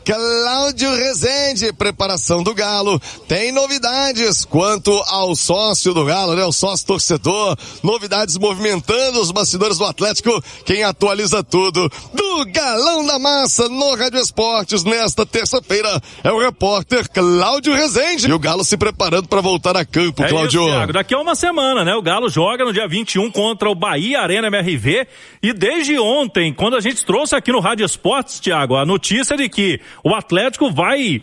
Cláudio Rezende, preparação do Galo. Tem novidades quanto ao sócio do Galo, né? O sócio torcedor, novidades movimentando os bastidores do Atlético. Quem atualiza tudo do Galão da Massa no Rádio Esportes nesta terça-feira é o repórter Cláudio Rezende. E o Galo se preparando para voltar a campo, Cláudio. Isso, Thiago. Daqui a uma semana, né? O Galo joga no dia 21 contra o Bahia Arena MRV. E desde ontem, quando a gente trouxe aqui no Rádio Esportes, Thiago, a notícia de que o Atlético vai,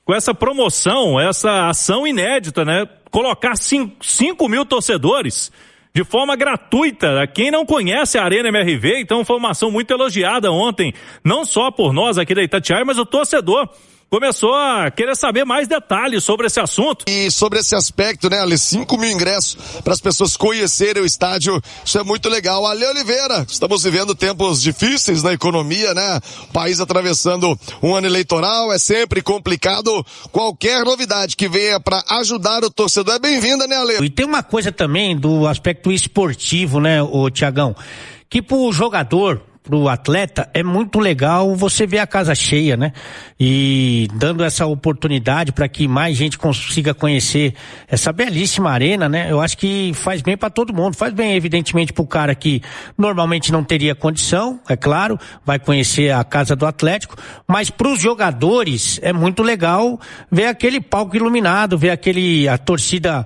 com essa promoção, essa ação inédita, né? Colocar 5 mil torcedores de forma gratuita. Quem não conhece a Arena MRV, então foi uma ação muito elogiada ontem, não só por nós aqui da Itatiaia, mas o torcedor começou a querer saber mais detalhes sobre esse assunto. E sobre esse aspecto, né, Ale, 5 mil ingressos para as pessoas conhecerem o estádio, isso é muito legal. Ale Oliveira, estamos vivendo tempos difíceis na economia, né, o país atravessando um ano eleitoral, é sempre complicado. Qualquer novidade que venha para ajudar o torcedor é bem-vinda, né, Ale? E tem uma coisa também do aspecto esportivo, né, ô Tiagão, que pro jogador, pro atleta, é muito legal você ver a casa cheia, né? E dando essa oportunidade para que mais gente consiga conhecer essa belíssima arena, né? Eu acho que faz bem para todo mundo. Faz bem, evidentemente, pro cara que normalmente não teria condição, é claro, vai conhecer a casa do Atlético, mas pros jogadores é muito legal ver aquele palco iluminado, ver a torcida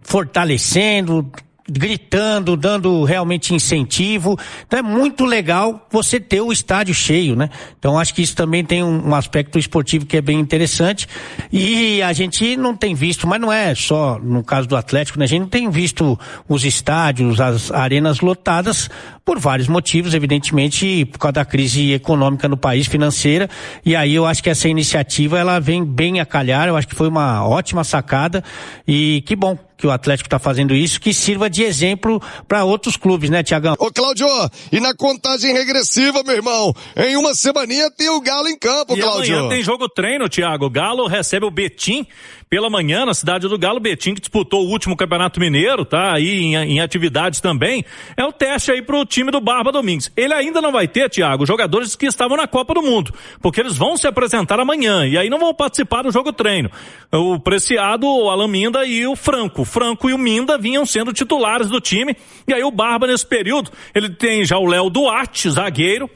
fortalecendo, gritando, dando realmente incentivo. Então é muito legal você ter o estádio cheio, né? Então acho que isso também tem um aspecto esportivo que é bem interessante, e a gente não tem visto, mas não é só no caso do Atlético, né? A gente não tem visto os estádios, as arenas lotadas por vários motivos, evidentemente por causa da crise econômica no país, financeira, e aí eu acho que essa iniciativa ela vem bem a calhar. Eu acho que foi uma ótima sacada, e que bom que o Atlético está fazendo isso, que sirva de exemplo para outros clubes, né, Tiagão? Ô, Cláudio, e na contagem regressiva, meu irmão, em uma semaninha tem o Galo em campo, e Cláudio. Amanhã tem jogo treino, Thiago. O Galo recebe o Betim pela manhã na cidade do Galo. Betim, que disputou o último Campeonato Mineiro, tá aí em atividades também. É o teste aí pro time do Barba Domingues. Ele ainda não vai ter, Thiago, jogadores que estavam na Copa do Mundo, porque eles vão se apresentar amanhã e aí não vão participar do jogo treino. O Preciado, o Alan Minda e o Franco. O Franco e o Minda vinham sendo titulares do time, e aí o Barba, nesse período, ele tem já o Léo Duarte, zagueiro.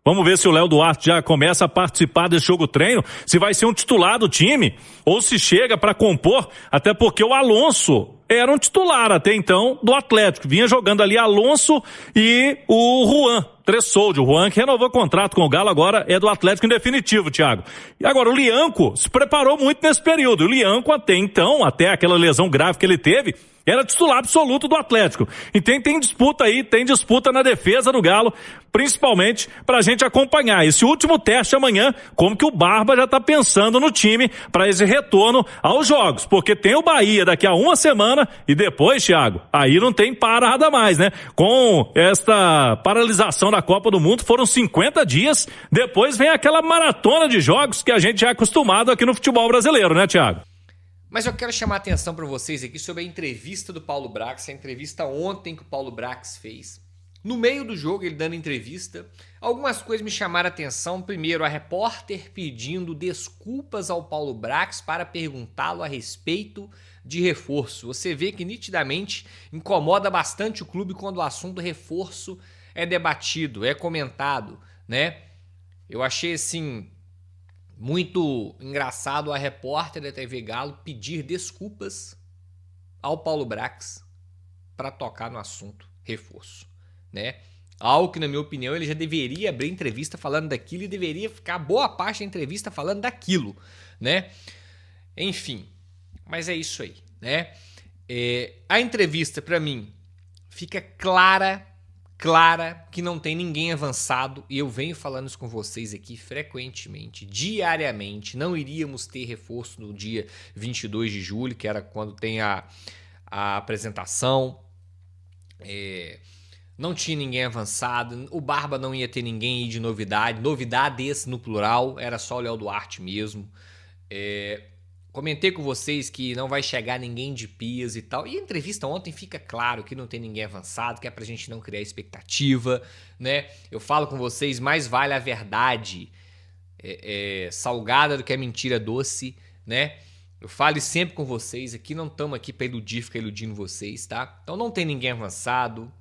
Vamos ver se o Léo Duarte já começa a participar desse jogo treino, se vai ser um titular do time, ou se chega para compor, até porque o Alonso era um titular até então do Atlético, vinha jogando ali Alonso e o Juan Tressoldi, o Juan que renovou o contrato com o Galo, agora é do Atlético em definitivo, Thiago. E agora o Lianco se preparou muito nesse período. O Lianco até então, até aquela lesão grave que ele teve, era titular absoluto do Atlético. E tem disputa aí, tem disputa na defesa do Galo, principalmente pra gente acompanhar esse último teste amanhã, como que o Barba já tá pensando no time para esse retorno aos jogos, porque tem o Bahia daqui a uma semana e depois, Thiago, aí não tem parada mais, né? Com esta paralisação da Copa do Mundo, foram 50 dias, depois vem aquela maratona de jogos que a gente já é acostumado aqui no futebol brasileiro, né, Thiago? Mas eu quero chamar a atenção para vocês aqui sobre a entrevista do Paulo Brax, a entrevista ontem que o Paulo Brax fez. No meio do jogo, ele dando entrevista, algumas coisas me chamaram a atenção. Primeiro, a repórter pedindo desculpas ao Paulo Brax para perguntá-lo a respeito de reforço. Você vê que nitidamente incomoda bastante o clube quando o assunto reforço é debatido, é comentado, né? Eu achei assim muito engraçado a repórter da TV Galo pedir desculpas ao Paulo Brax para tocar no assunto reforço, né? Algo que, na minha opinião, ele já deveria abrir entrevista falando daquilo e deveria ficar boa parte da entrevista falando daquilo, né? Enfim, mas é isso aí, né? A entrevista, para mim, fica clara que não tem ninguém avançado, e eu venho falando isso com vocês aqui frequentemente, diariamente. Não iríamos ter reforço no dia 22 de julho, que era quando tem a apresentação. Não tinha ninguém avançado, o Barba não ia ter ninguém aí de novidades no plural, era só o Léo Duarte mesmo. Comentei com vocês que não vai chegar ninguém de Pias e tal. E a entrevista ontem fica claro que não tem ninguém avançado, que é pra gente não criar expectativa, né? Eu falo com vocês, mais vale a verdade salgada do que a mentira doce, né? Eu falo sempre com vocês, aqui não estamos aqui para iludir, ficar iludindo vocês, tá? Então não tem ninguém avançado,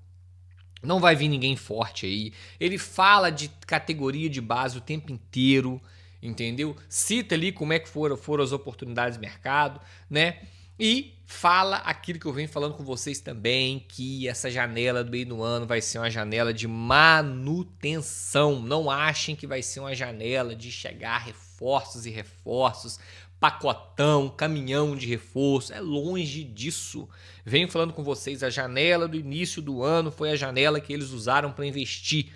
não vai vir ninguém forte aí. Ele fala de categoria de base o tempo inteiro, entendeu? Cita ali como é que foram as oportunidades de mercado, né? E fala aquilo que eu venho falando com vocês também, que essa janela do meio do ano vai ser uma janela de manutenção. Não achem que vai ser uma janela de chegar reforços e reforços, pacotão, caminhão de reforço. É longe disso. Venho falando com vocês, a janela do início do ano foi a janela que eles usaram para investir.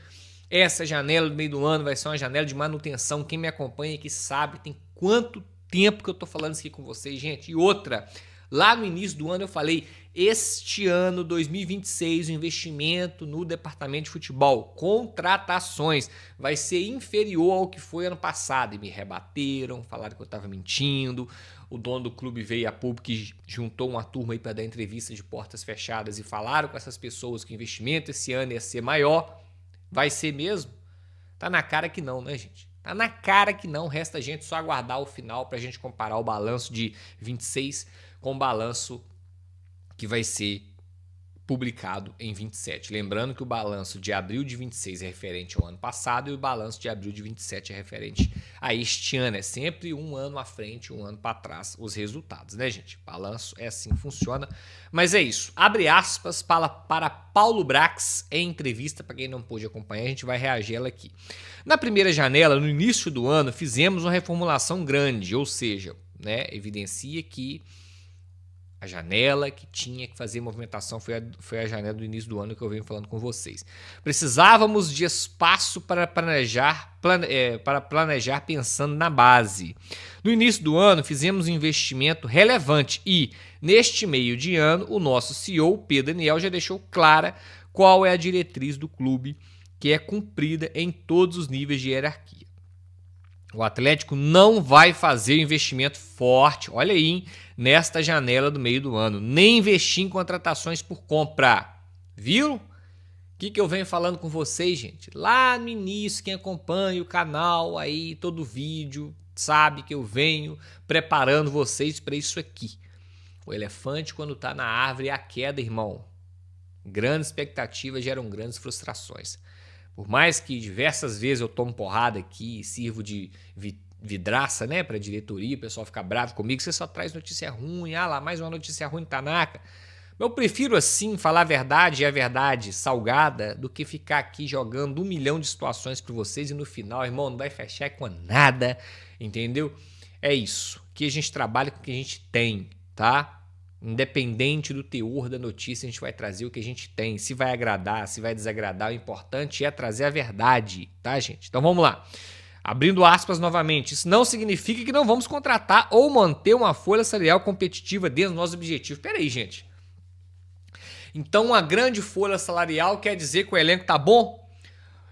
Essa janela do meio do ano vai ser uma janela de manutenção. Quem me acompanha aqui sabe, tem quanto tempo que eu tô falando isso aqui com vocês, gente. E outra, lá no início do ano eu falei, este ano, 2026, o investimento no departamento de futebol, contratações, vai ser inferior ao que foi ano passado. E me rebateram, falaram que eu estava mentindo. O dono do clube veio a público e juntou uma turma aí para dar entrevista de portas fechadas e falaram com essas pessoas que o investimento esse ano ia ser maior. Vai ser mesmo? Tá na cara que não, né, gente? Tá na cara que não. Resta a gente só aguardar o final pra gente comparar o balanço de 26 com o balanço que vai ser publicado em 27. Lembrando que o balanço de abril de 26 é referente ao ano passado e o balanço de abril de 27 é referente a este ano. É sempre um ano à frente, um ano para trás os resultados, né, gente? Balanço é assim que funciona. Mas é isso. Abre aspas para Paulo Brax em entrevista, para quem não pôde acompanhar, a gente vai reagir ela aqui. Na primeira janela, no início do ano, fizemos uma reformulação grande, ou seja, né, evidencia que a janela que tinha que fazer movimentação foi a janela do início do ano que eu venho falando com vocês. Precisávamos de espaço para planejar pensando na base. No início do ano, fizemos um investimento relevante e, neste meio de ano, o nosso CEO, Pedro Daniel, já deixou clara qual é a diretriz do clube que é cumprida em todos os níveis de hierarquia. O Atlético não vai fazer investimento forte, olha aí, hein, nesta janela do meio do ano. Nem investir em contratações por compra. Viu? O que eu venho falando com vocês, gente? Lá no início, quem acompanha o canal aí, todo vídeo, sabe que eu venho preparando vocês para isso aqui. O elefante, quando está na árvore, é a queda, irmão. Grandes expectativas geram grandes frustrações. Por mais que diversas vezes eu tomo porrada aqui e sirvo de vidraça, né, para a diretoria, o pessoal fica bravo comigo, você só traz notícia ruim, ah lá, mais uma notícia ruim, Tanaka. Eu prefiro assim falar a verdade e a verdade salgada do que ficar aqui jogando 1 milhão de situações para vocês e no final, irmão, não vai fechar com nada, entendeu? É isso, que a gente trabalha com o que a gente tem, tá? Independente do teor da notícia, a gente vai trazer o que a gente tem. Se vai agradar, se vai desagradar, o importante é trazer a verdade, tá, gente? Então vamos lá. Abrindo aspas novamente, isso não significa que não vamos contratar ou manter uma folha salarial competitiva dentro do nosso objetivo. Pera aí, gente. Então uma grande folha salarial quer dizer que o elenco tá bom?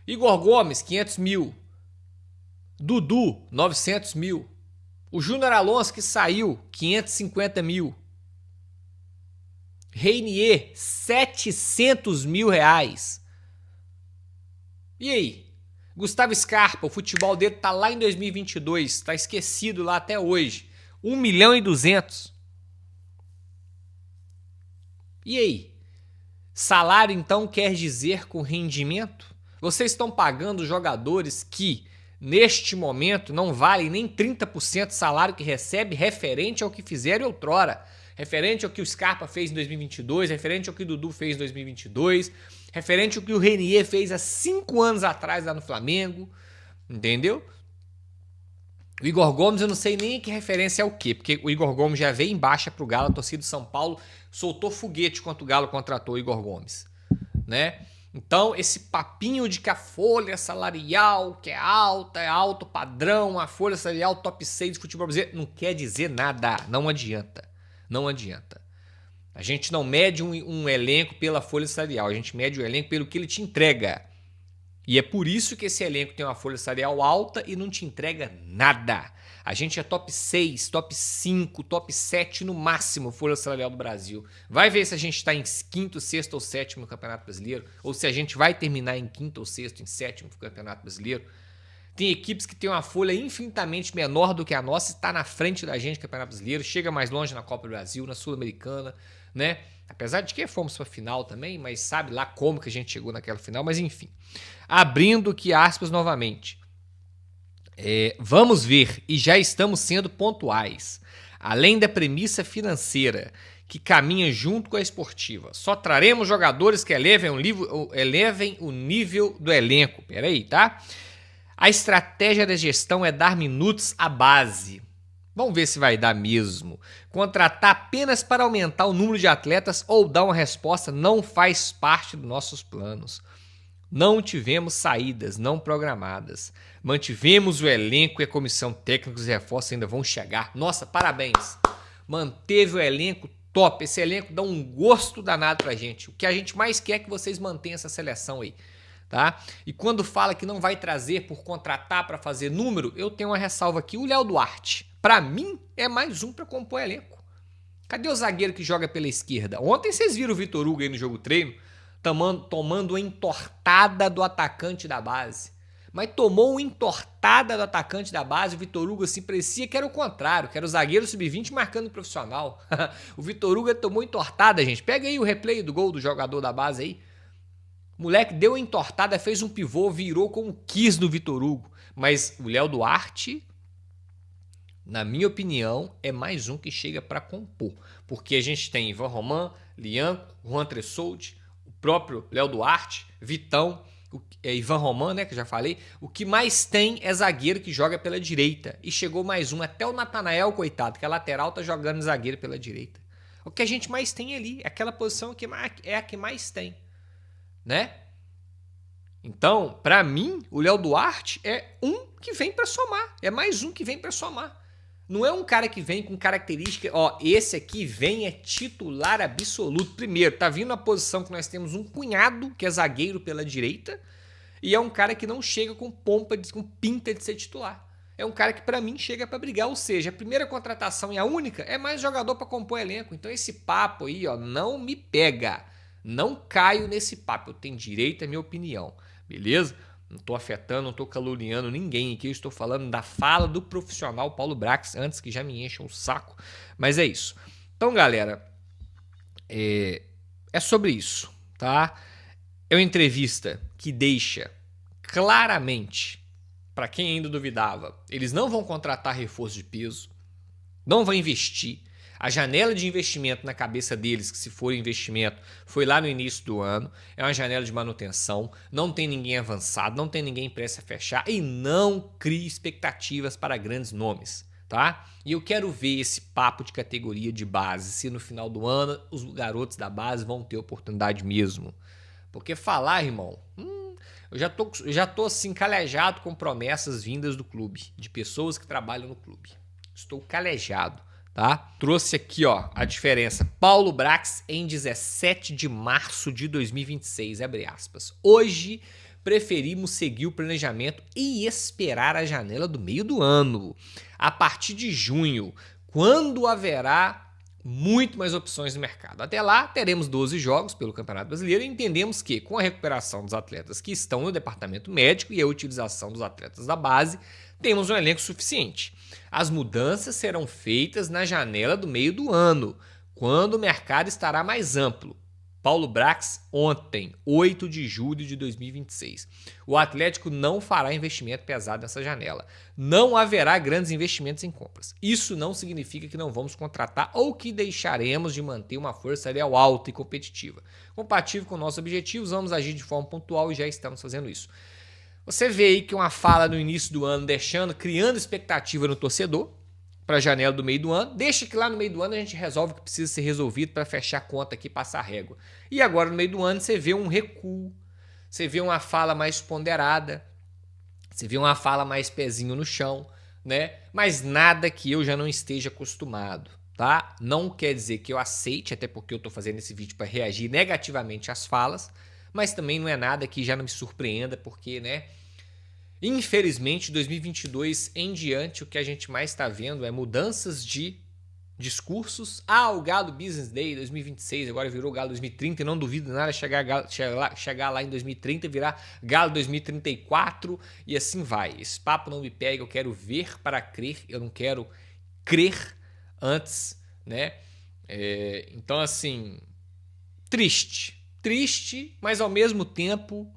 Igor Gomes, 500 mil. Dudu, 900 mil. O Júnior Alonso, que saiu, 550 mil. Reinier, 700 mil reais. E aí? Gustavo Scarpa, o futebol dele tá lá em 2022, tá esquecido lá até hoje. 1 milhão e 200. E aí? Salário então quer dizer com rendimento? Vocês estão pagando jogadores que, neste momento, não valem nem 30% do salário que recebe referente ao que fizeram outrora. Referente ao que o Scarpa fez em 2022, referente ao que o Dudu fez em 2022, referente ao que o Reinier fez há 5 anos atrás lá no Flamengo, entendeu? O Igor Gomes eu não sei nem que referência é o quê, porque o Igor Gomes já veio em baixa pro Galo, a torcida de São Paulo soltou foguete quando o Galo contratou o Igor Gomes, né? Então, esse papinho de que a folha salarial, que é alto padrão, a folha salarial top 6 do futebol brasileiro, não quer dizer nada, não adianta. Não adianta. A gente não mede um elenco pela folha salarial, a gente mede o elenco pelo que ele te entrega. E é por isso que esse elenco tem uma folha salarial alta e não te entrega nada. A gente é top 6, top 5, top 7 no máximo folha salarial do Brasil. Vai ver se a gente está em 5º, 6º ou 7º no Campeonato Brasileiro, ou se a gente vai terminar em 5º ou 6º, em 7º no Campeonato Brasileiro. Tem equipes que têm uma folha infinitamente menor do que a nossa, está na frente da gente no Campeonato Brasileiro, chega mais longe na Copa do Brasil, na Sul-Americana, né? Apesar de que fomos para a final também, mas sabe lá como que a gente chegou naquela final, mas enfim. Abrindo aqui aspas novamente. Vamos ver, e já estamos sendo pontuais. Além da premissa financeira, que caminha junto com a esportiva. Só traremos jogadores que elevem o nível do elenco. Peraí, tá? A estratégia da gestão é dar minutos à base. Vamos ver se vai dar mesmo. Contratar apenas para aumentar o número de atletas ou dar uma resposta não faz parte dos nossos planos. Não tivemos saídas não programadas. Mantivemos o elenco e a comissão técnica de reforços ainda vão chegar. Nossa, parabéns. Manteve o elenco top. Esse elenco dá um gosto danado pra gente. O que a gente mais quer é que vocês mantenham essa seleção aí. Tá? E quando fala que não vai trazer por contratar para fazer número, eu tenho uma ressalva aqui. O Léo Duarte, para mim, é mais um para compor elenco. Cadê o zagueiro que joga pela esquerda? Ontem vocês viram o Vitor Hugo aí no jogo treino, tomando uma entortada do atacante da base. Mas tomou uma entortada do atacante da base, o Vitor Hugo assim parecia que era o contrário, que era o zagueiro sub-20 marcando o profissional. O Vitor Hugo tomou entortada, gente. Pega aí o replay do gol do jogador da base aí. O moleque deu uma entortada, fez um pivô, virou como quis no Vitor Hugo. Mas o Léo Duarte, na minha opinião, é mais um que chega para compor. Porque a gente tem Ivan Roman, Lianco, Juan Tressoldi, o próprio Léo Duarte, Vitão, Ivan Roman, né, que eu já falei. O que mais tem é zagueiro que joga pela direita. E chegou mais um, até o Natanael, coitado, que a lateral tá jogando zagueiro pela direita. O que a gente mais tem ali, aquela posição que é a que mais tem. Né? Então, para mim, o Léo Duarte é um que vem para somar. É mais um que vem para somar. Não é um cara que vem com característica... Ó, esse aqui vem é titular absoluto. Primeiro, tá vindo na posição que nós temos um cunhado, que é zagueiro pela direita, e é um cara que não chega com com pinta de ser titular. É um cara que, para mim, chega para brigar. Ou seja, a primeira contratação e a única é mais jogador para compor elenco. Então, esse papo aí, ó, não me pega. Não caio nesse papo, eu tenho direito à minha opinião, beleza? Não estou afetando, não estou caluniando ninguém aqui, eu estou falando da fala do profissional Paulo Brax, antes que já me encham o saco, mas é isso. Então, galera, é sobre isso, tá? É uma entrevista que deixa claramente, para quem ainda duvidava, eles não vão contratar reforço de peso, não vão investir. A janela de investimento na cabeça deles, que se for investimento, foi lá no início do ano. É uma janela de manutenção, não tem ninguém avançado, não tem ninguém prestes a fechar e não crie expectativas para grandes nomes, tá? E eu quero ver esse papo de categoria de base, se no final do ano os garotos da base vão ter oportunidade mesmo. Porque falar, irmão, eu já tô assim calejado com promessas vindas do clube, de pessoas que trabalham no clube. Estou calejado. Tá? Trouxe aqui, ó, a diferença. Paulo Brax em 17 de março de 2026, abre aspas. Hoje preferimos seguir o planejamento e esperar a janela do meio do ano. A partir de junho, quando haverá muito mais opções no mercado. Até lá, teremos 12 jogos pelo Campeonato Brasileiro e entendemos que, com a recuperação dos atletas que estão no departamento médico e a utilização dos atletas da base, temos um elenco suficiente. As mudanças serão feitas na janela do meio do ano, quando o mercado estará mais amplo. Paulo Brax, ontem, 8 de julho de 2026. O Atlético não fará investimento pesado nessa janela. Não haverá grandes investimentos em compras. Isso não significa que não vamos contratar ou que deixaremos de manter uma força aérea alta e competitiva. Compatível com nossos objetivos, vamos agir de forma pontual e já estamos fazendo isso. Você vê aí que uma fala no início do ano criando expectativa no torcedor para a janela do meio do ano, deixa que lá no meio do ano a gente resolve o que precisa ser resolvido para fechar a conta aqui e passar a régua. E agora no meio do ano você vê um recuo, você vê uma fala mais ponderada, você vê uma fala mais pezinho no chão, né? Mas nada que eu já não esteja acostumado, tá? Não quer dizer que eu aceite, até porque eu estou fazendo esse vídeo para reagir negativamente às falas, mas também não é nada que já não me surpreenda, porque, né, infelizmente, 2022 em diante, o que a gente mais está vendo é mudanças de discursos. O Galo Business Day 2026, agora virou Galo 2030, e não duvido nada chegar lá em 2030, virar Galo 2034, e assim vai. Esse papo não me pega, eu quero ver para crer, eu não quero crer antes, né? Então, assim, triste, mas ao mesmo tempo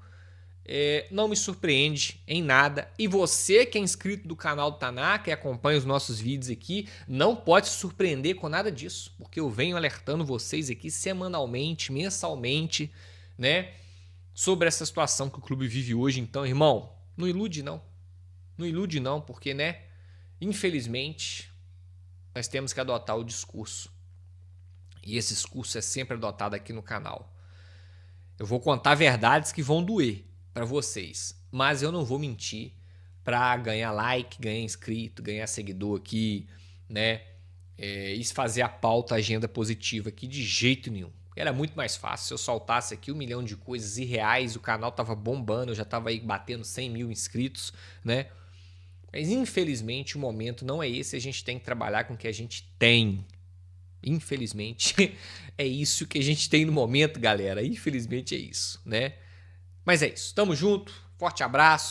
não me surpreende em nada. E você que é inscrito do canal do Tanaka e acompanha os nossos vídeos aqui, não pode se surpreender com nada disso, porque eu venho alertando vocês aqui semanalmente, mensalmente, né, sobre essa situação que o clube vive hoje. Então, irmão, não ilude não, porque, né, infelizmente, nós temos que adotar o discurso. E esse discurso é sempre adotado aqui no canal. Eu vou contar verdades que vão doer para vocês, mas eu não vou mentir para ganhar like, ganhar inscrito, ganhar seguidor aqui, né? E fazer a pauta, a agenda positiva aqui de jeito nenhum. Era muito mais fácil se eu soltasse aqui 1 milhão de coisas irreais, o canal tava bombando, eu já tava aí batendo 100 mil inscritos, né? Mas infelizmente o momento não é esse, a gente tem que trabalhar com o que a gente tem. Infelizmente é isso que a gente tem no momento, galera. Infelizmente é isso, né? Mas é isso, tamo junto, forte abraço.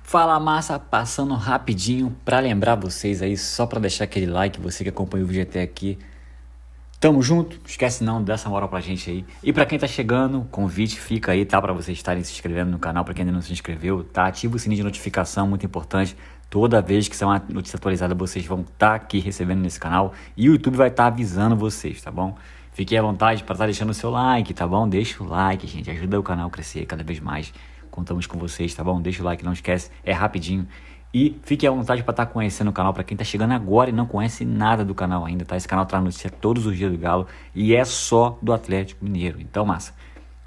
Fala massa, passando rapidinho para lembrar vocês aí, só para deixar aquele like, você que acompanha o vídeo até aqui. Tamo junto, não esquece não, dá essa moral pra gente aí. E pra quem tá chegando, o convite fica aí, tá? Pra vocês estarem se inscrevendo no canal, pra quem ainda não se inscreveu, tá? Ativa o sininho de notificação, muito importante. Toda vez que sair uma notícia atualizada, vocês vão estar aqui recebendo nesse canal. E o YouTube vai estar avisando vocês, tá bom? Fiquem à vontade para estar deixando o seu like, tá bom? Deixa o like, gente, ajuda o canal a crescer cada vez mais. Contamos com vocês, tá bom? Deixa o like, não esquece, é rapidinho. E fique à vontade para estar conhecendo o canal, para quem está chegando agora e não conhece nada do canal ainda, tá? Esse canal traz notícia todos os dias do Galo e é só do Atlético Mineiro. Então, massa,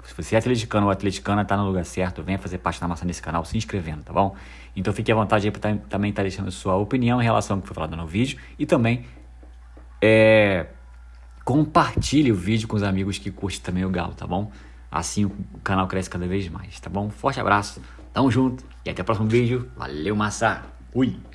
se você é atleticano ou atleticana, tá no lugar certo, venha fazer parte da massa desse canal se inscrevendo, tá bom? Então fique à vontade aí para também estar deixando a sua opinião em relação ao que foi falado no vídeo e também compartilhe o vídeo com os amigos que curtem também o Galo, tá bom? Assim o canal cresce cada vez mais, tá bom? Forte abraço, tamo junto e até o próximo vídeo. Valeu, massa! Fui!